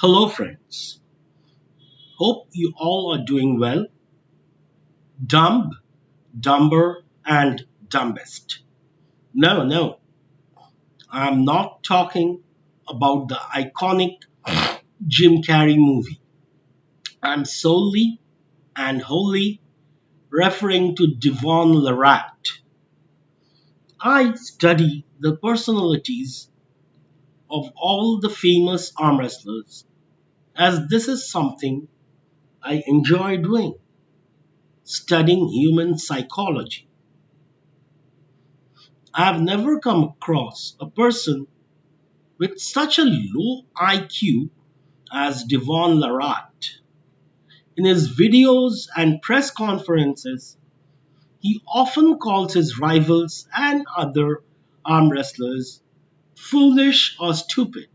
Hello, friends. Hope you all are doing well. Dumb, dumber, and dumbest. No, I'm not talking about the iconic Jim Carrey movie. I'm solely and wholly referring to Devon Larratt. I study the personalities of all the famous arm wrestlers, as this is something I enjoy doing, studying human psychology. I've never come across a person with such a low IQ as Devon Larratt. In his videos and press conferences, he often calls his rivals and other arm wrestlers foolish or stupid.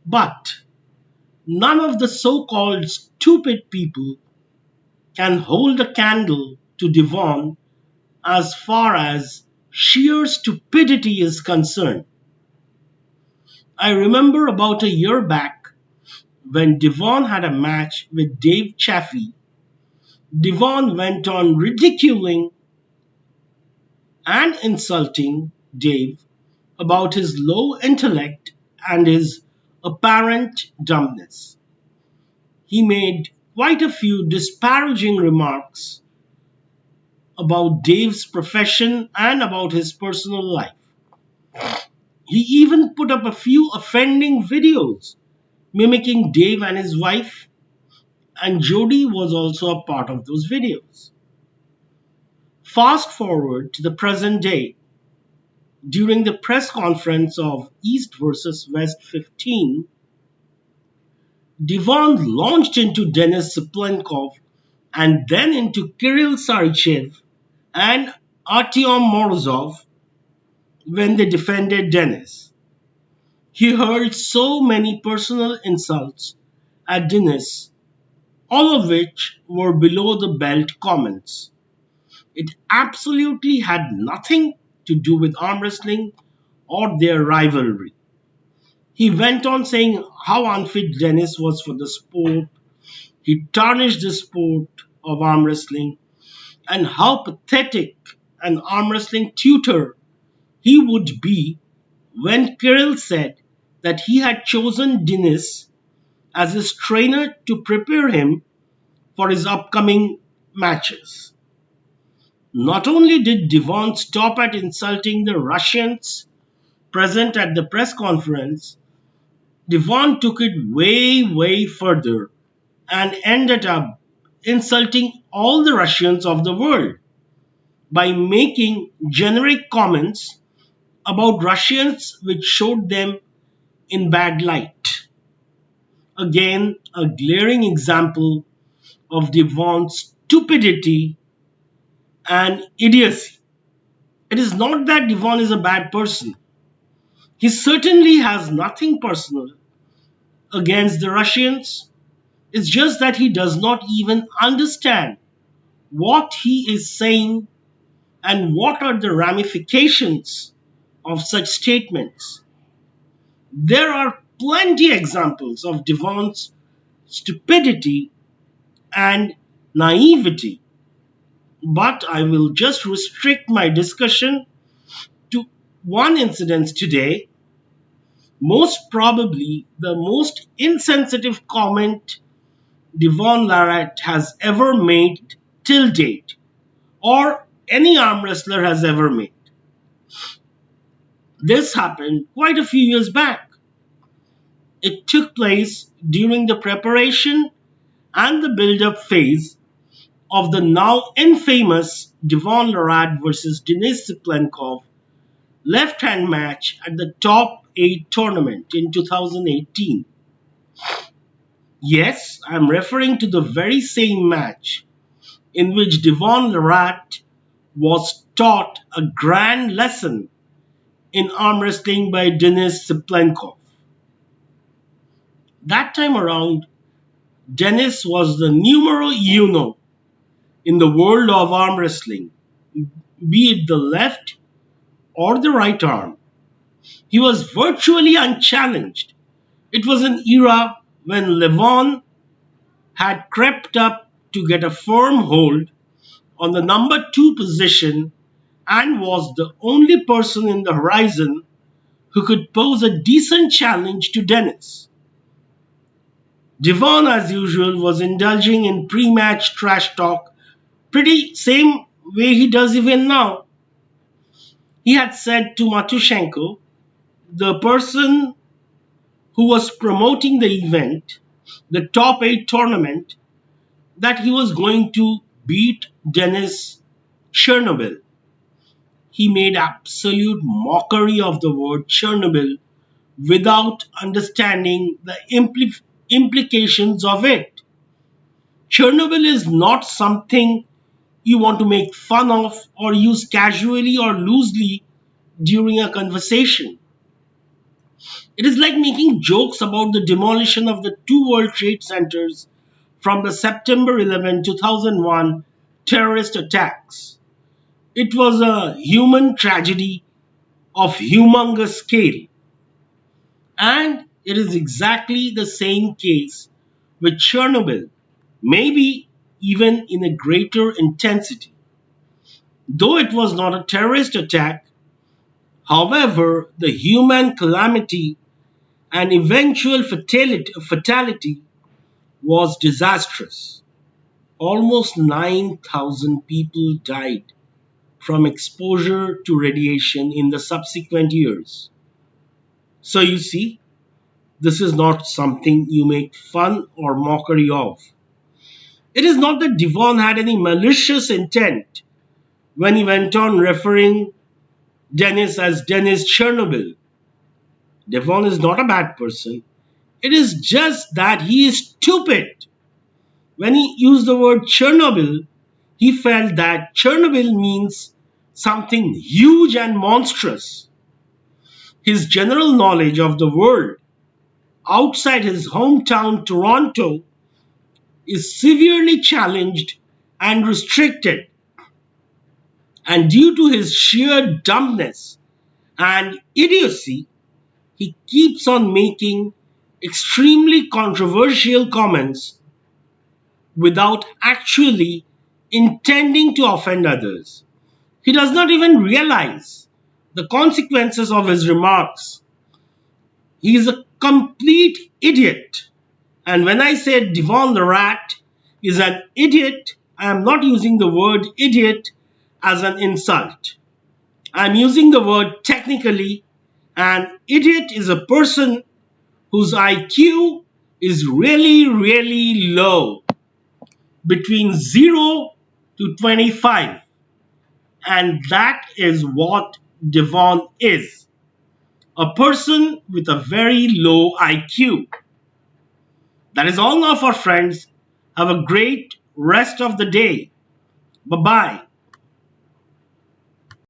But none of the so called stupid people can hold a candle to Devon as far as sheer stupidity is concerned. I remember about a year back when Devon had a match with Dave Chaffee. Devon went on ridiculing and insulting Dave about his low intellect and his apparent dumbness. He made quite a few disparaging remarks about Dave's profession and about his personal life. He even put up a few offending videos mimicking Dave and his wife, and Jody was also a part of those videos. Fast forward to the present day. During the press conference of East versus West 15, Devon launched into Denis cyplenkov and then into kirillsarychev and Artyom Morozov when they defended Denis. He hurled so many personal insults at Denis, all of which were below the belt comments. It absolutely had nothing to do with arm wrestling or their rivalry. He went on saying how unfit Dennis was for the sport, he tarnished the sport of arm wrestling, and how pathetic an arm wrestling tutor he would be when Kirill said that he had chosen Dennis as his trainer to prepare him for his upcoming matches. Not only did Devon stop at insulting the Russians present at the press conference, Devon took it way further and ended up insulting all the Russians of the world by making generic comments about Russians which showed them in bad light. Again, a glaring example of Devon's stupidity and idiocy. It is not that Devon is a bad person. He certainly has nothing personal against the Russians. It's just that he does not even understand what he is saying and what are the ramifications of such statements. There are plenty examples of Devon's stupidity and naivety, but I will just restrict my discussion to one incident today, most probably the most insensitive comment Devon Larratt has ever made till date, or any arm wrestler has ever made. This happened quite a few years back. It took place during the preparation and the build-up phase of the now infamous Devon Larratt versus Denis Cyplenkov left-hand match at the Top 8 tournament in 2018. Yes, I'm referring to the very same match in which Devon Larratt was taught a grand lesson in arm wrestling by Denis Cyplenkov. That time around, Denis was the numero uno in the world of arm wrestling, be it the left or the right arm. He was virtually unchallenged. It was an era when Levon had crept up to get a firm hold on the number 2 position and was the only person in the horizon who could pose a decent challenge to Dennis. Devon, as usual, was indulging in pre-match trash talk, pretty same way he does even now. He had said to Matushenko, the person who was promoting the event, the top 8 tournament, that he was going to beat Dennis Chernobyl. He made absolute mockery of the word Chernobyl without understanding the implications of it. Chernobyl is not something you want to make fun of or use casually or loosely during a conversation. It is like making jokes about the demolition of the two World Trade Centers from the September 11, 2001 terrorist attacks. It was a human tragedy of humongous scale. And it is exactly the same case with Chernobyl, maybe even in a greater intensity. Though it was not a terrorist attack, however, the human calamity and eventual fatality was disastrous. Almost 9,000 people died from exposure to radiation in the subsequent years. So you see, this is not something you make fun or mockery of. It is not that Devon had any malicious intent when he went on referring Dennis as Dennis Chernobyl. Devon is not a bad person. It is just that he is stupid. When he used the word Chernobyl, he felt that Chernobyl means something huge and monstrous. His general knowledge of the world outside his hometown Toronto is severely challenged and restricted. And due to his sheer dumbness and idiocy, he keeps on making extremely controversial comments without actually intending to offend others. He does not even realize the consequences of his remarks. He is a complete idiot. And when I say Devon Larratt is an idiot, I am not using the word idiot as an insult. I am using the word technically. An idiot is a person whose IQ is really, really low, between 0 to 25. And that is what Devon is, a person with a very low IQ. That is all now for friends. Have a great rest of the day. Bye bye.